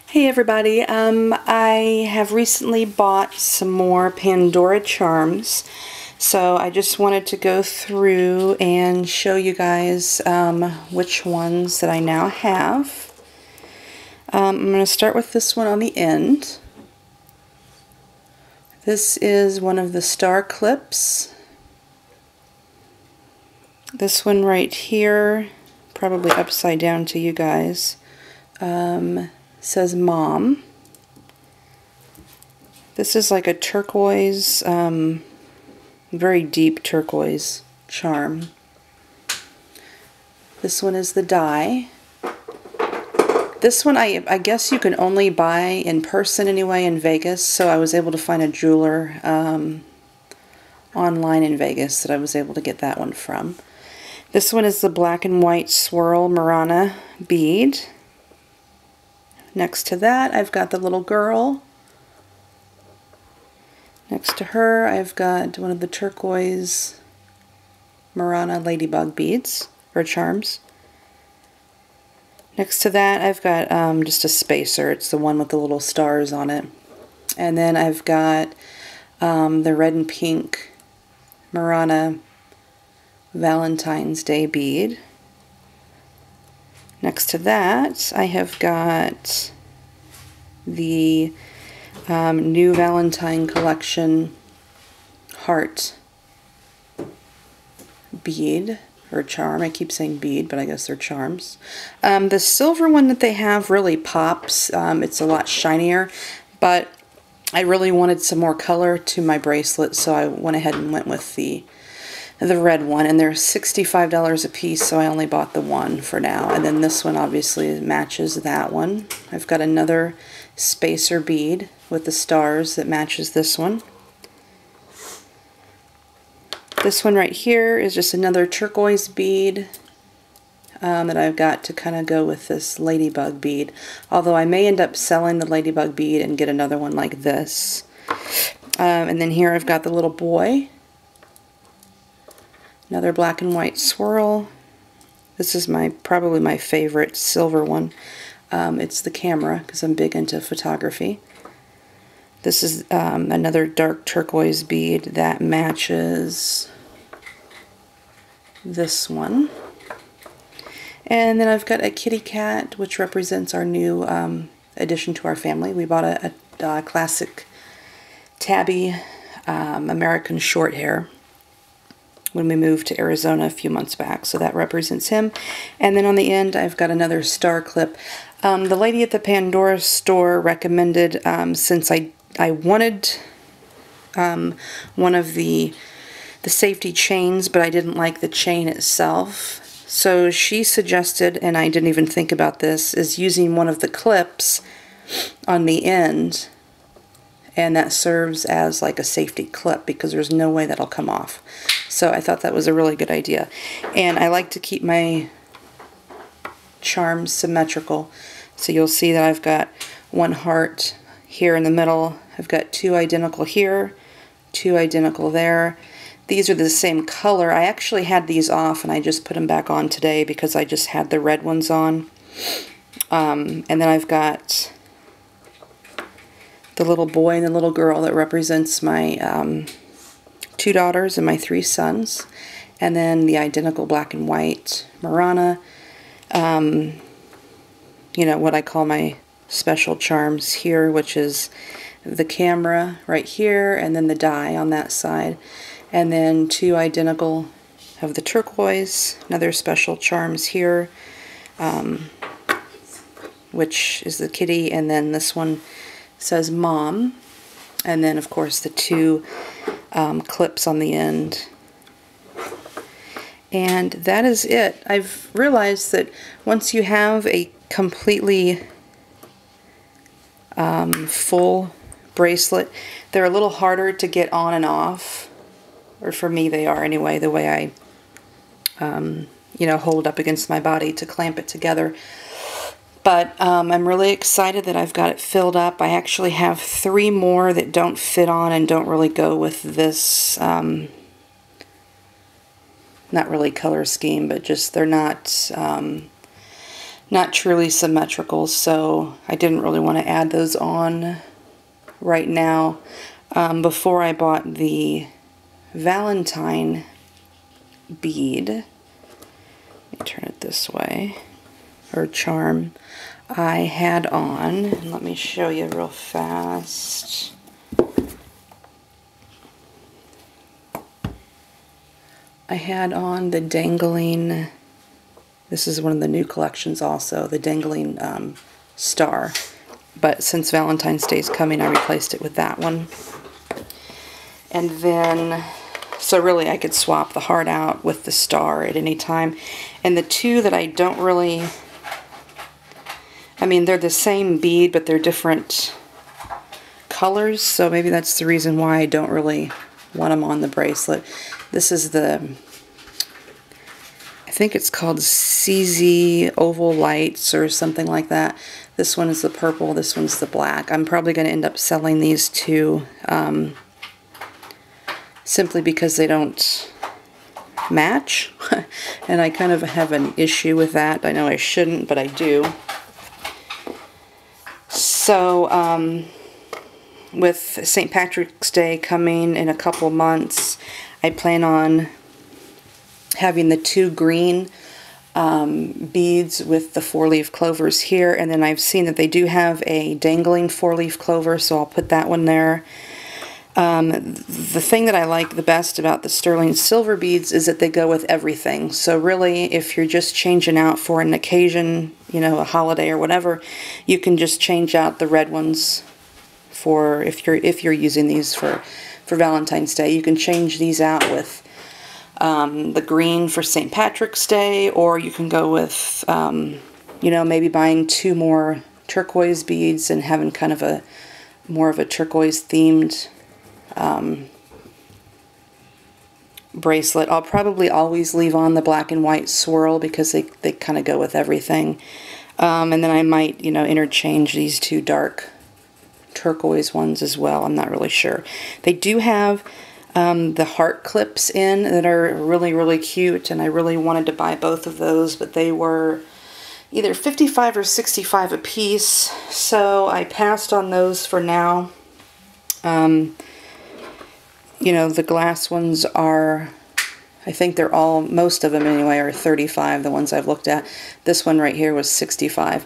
Hey everybody, I have recently bought some more Pandora charms, so I just wanted to go through and show you guys which ones that I now have. I'm going to start with this one on the end. This is one of the star clips. This one right here, probably upside down to you guys, says Mom. This is like a turquoise, very deep turquoise charm. This one is the die. This one I guess you can only buy in person anyway in Vegas, so I was able to find a jeweler online in Vegas that I was able to get that one from. This one is the black and white swirl Murana bead. Next to that, I've got the little girl. Next to her, I've got one of the turquoise Murana ladybug beads, or charms. Next to that, I've got just a spacer. It's the one with the little stars on it. And then I've got the red and pink Murana Valentine's Day bead. Next to that, I have got the new Valentine collection heart bead, or charm. I keep saying bead, but I guess they're charms. The silver one that they have really pops. It's a lot shinier, but I really wanted some more color to my bracelet, so I went ahead and went with the red one, and they're $65 a piece, so I only bought the one for now. And then this one obviously matches that one. I've got another spacer bead with the stars that matches this one. This one right here is just another turquoise bead that I've got to kind of go with this ladybug bead, although I may end up selling the ladybug bead and get another one like this. And then here I've got the little boy. Another black and white swirl. This is probably my favorite silver one. It's the camera, because I'm big into photography. This is another dark turquoise bead that matches this one. And then I've got a kitty cat, which represents our new addition to our family. We bought a classic tabby American short hair when we moved to Arizona a few months back, so that represents him. And then on the end, I've got another star clip. The lady at the Pandora store recommended, since I wanted one of the safety chains, but I didn't like the chain itself, so she suggested, and I didn't even think about this, is using one of the clips on the end, and that serves as like a safety clip because there's no way that'll come off. So I thought that was a really good idea. And I like to keep my charms symmetrical. So you'll see that I've got one heart here in the middle. I've got two identical here, two identical there. These are the same color. I actually had these off and I just put them back on today because I just had the red ones on. And then I've got the little boy and the little girl that represents my two daughters and my three sons, and then the identical black and white Murana, you know, what I call my special charms here, which is the camera right here, and then the die on that side, and then two identical of the turquoise, another special charms here, which is the kitty, and then this one says Mom, and then of course the two clips on the end. And that is it. I've realized that once you have a completely full bracelet, they're a little harder to get on and off, or for me they are anyway, the way I you know, hold it up against my body to clamp it together. But I'm really excited that I've got it filled up. I actually have 3 more that don't fit on and don't really go with this, not really color scheme, but just they're not not truly symmetrical, so I didn't really want to add those on right now. Before I bought the Valentine bead, let me turn it this way, or charm, I had on, and let me show you real fast. I had on the dangling, this is one of the new collections also, the dangling star. But since Valentine's Day is coming, I replaced it with that one. And then, so really I could swap the heart out with the star at any time. And the two that I don't really, I mean, they're the same bead, but they're different colors, so maybe that's the reason why I don't really want them on the bracelet. This is the, I think it's called CZ Oval Lights or something like that. This one is the purple, this one's the black. I'm probably going to end up selling these two simply because they don't match. And I kind of have an issue with that. I know I shouldn't, but I do. So, with St. Patrick's Day coming in a couple months, I plan on having the two green beads with the 4-leaf clovers here, and then I've seen that they do have a dangling 4-leaf clover, so I'll put that one there. The thing that I like the best about the sterling silver beads is that they go with everything. So really, if you're just changing out for an occasion, you know, a holiday or whatever, you can just change out the red ones for if you're using these for Valentine's Day. You can change these out with the green for St. Patrick's Day, or you can go with you know, maybe buying 2 more turquoise beads and having kind of a more of a turquoise themed bracelet. I'll probably always leave on the black and white swirl because they kind of go with everything. And then I might, you know, interchange these 2 dark turquoise ones as well. I'm not really sure. They do have the heart clips in that are really, really cute, and I really wanted to buy both of those, but they were either 55 or 65 a piece, so I passed on those for now. You know, the glass ones are, I think they're all, most of them anyway, are 35, the ones I've looked at. This one right here was 65.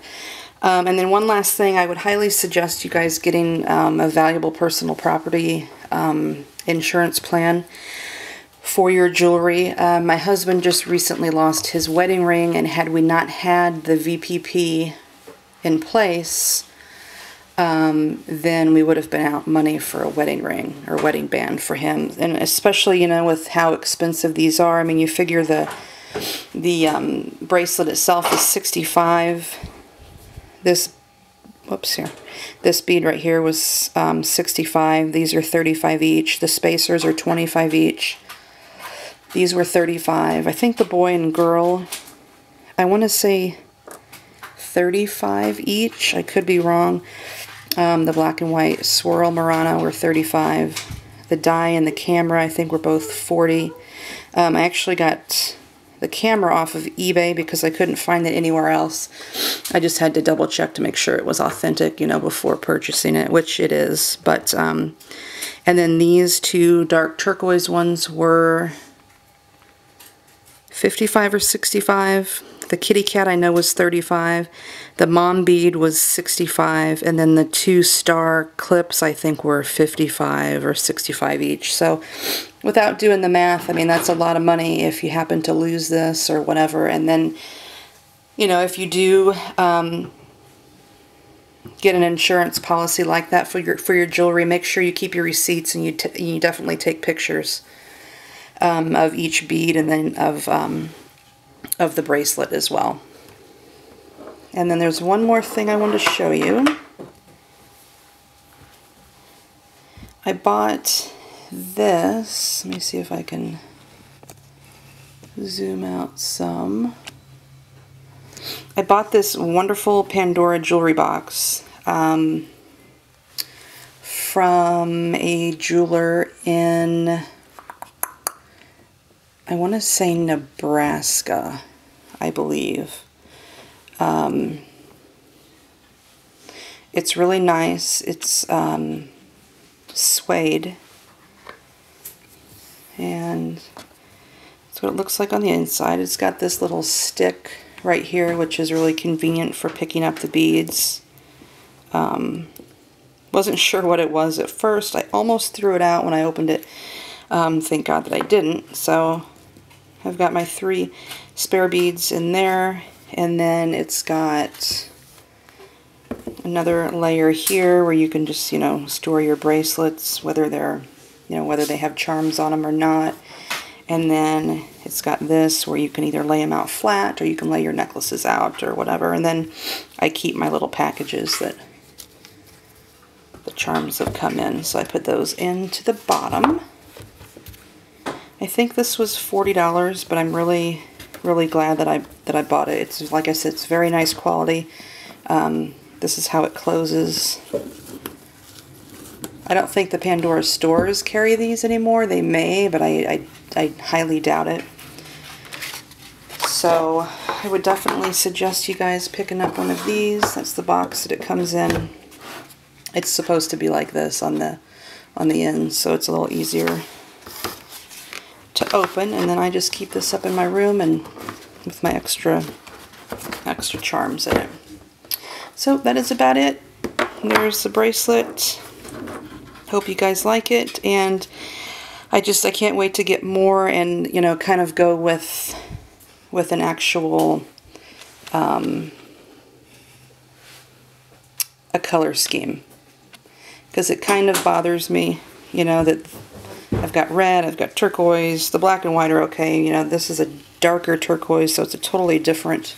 And then one last thing, I would highly suggest you guys getting a valuable personal property insurance plan for your jewelry. My husband just recently lost his wedding ring, and had we not had the VPP in place, then we would have been out money for a wedding ring or wedding band for him. And especially, you know, with how expensive these are. I mean, you figure the bracelet itself is $65. This, whoops, here. This bead right here was $65. These are $35 each. The spacers are $25 each. These were $35. I think the boy and girl, I want to say $35 each. I could be wrong. The black and white swirl Murano were $35. The die and the camera, I think, were both $40. I actually got the camera off of eBay because I couldn't find it anywhere else. I just had to double check to make sure it was authentic, you know, before purchasing it, which it is. But and then these 2 dark turquoise ones were 55 or 65. The kitty cat I know was 35. The mom bead was 65, and then the 2 star clips I think were 55 or 65 each. So without doing the math, I mean, that's a lot of money if you happen to lose this or whatever. And then, you know, if you do get an insurance policy like that for your jewelry, make sure you keep your receipts, and you definitely take pictures of each bead, and then of the bracelet as well. And then there's one more thing I wanted to show you. I bought this. Let me see if I can zoom out some. I bought this wonderful Pandora jewelry box from a jeweler in, I want to say Nebraska, I believe. It's really nice. It's suede, and that's what it looks like on the inside. It's got this little stick right here, which is really convenient for picking up the beads. Wasn't sure what it was at first. I almost threw it out when I opened it. Thank God that I didn't. So I've got my 3 spare beads in there, and then it's got another layer here where you can just, store your bracelets, whether they're, whether they have charms on them or not. And then it's got this where you can either lay them out flat or you can lay your necklaces out or whatever. And then I keep my little packages that the charms have come in. So I put those into the bottom. I think this was $40, but I'm really glad that I bought it. It's, like I said, it's very nice quality. This is how it closes. I don't think the Pandora stores carry these anymore. They may, but I highly doubt it. So I would definitely suggest you guys picking up one of these. That's the box that it comes in. It's supposed to be like this on the end, so it's a little easier to open. And then I just keep this up in my room and with my extra charms in it. So that is about it. There's the bracelet. Hope you guys like it, and I can't wait to get more and kind of go with an actual a color scheme, because it kind of bothers me, that I've got red, I've got turquoise, the black and white are okay, this is a darker turquoise, so it's a totally different